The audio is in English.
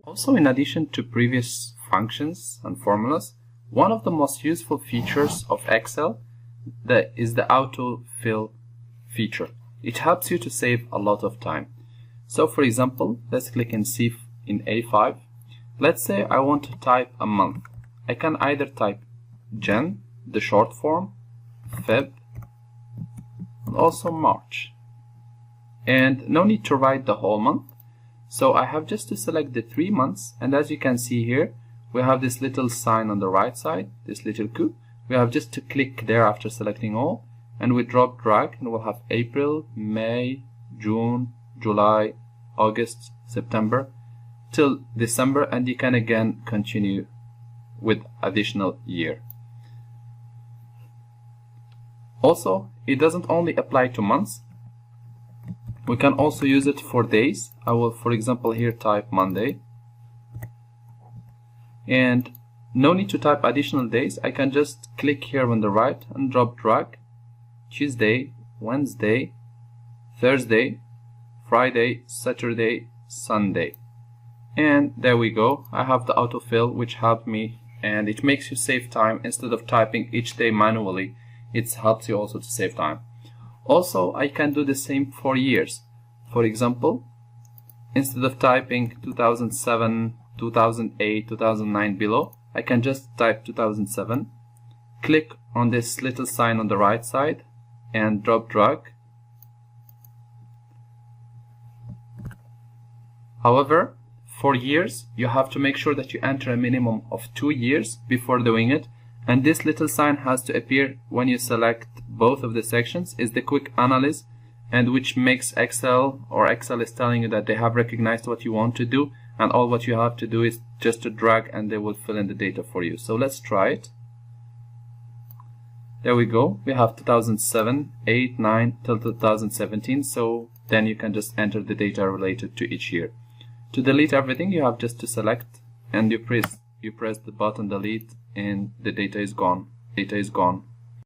Also, in addition to previous functions and formulas, one of the most useful features of Excel is the autofill feature. It helps you to save a lot of time. So for example, let's click in A5. Let's say I want to type a month. I can either type Jan, the short form, Feb, and also March. And no need to write the whole month. So I have just to select the 3 months, and as you can see here, we have this little sign on the right side, this little Q. We have just to click there after selecting all, and we drag, and we'll have April, May, June, July, August, September, till December, and you can again continue with additional year. Also, it doesn't only apply to months. We can also use it for days. I will, for example, here type Monday. And no need to type additional days. I can just click here on the right and drag Tuesday, Wednesday, Thursday, Friday, Saturday, Sunday. And there we go. I have the autofill, which helped me, and it makes you save time. Instead of typing each day manually, it helps you also to save time. Also, I can do the same for years. For example, instead of typing 2007, 2008, 2009 below, I can just type 2007, click on this little sign on the right side, and drag. However, for years, you have to make sure that you enter a minimum of 2 years before doing it, and this little sign has to appear when you select both of the sections. Is the quick analysis, and which makes Excel is telling you that they have recognized what you want to do, and all what you have to do is just to drag and they will fill in the data for you. So let's try it. There we go. We have 2007, 8, 9 till 2017. So then you can just enter the data related to each year. To delete everything, you have just to select, and you press the button delete, and the data is gone.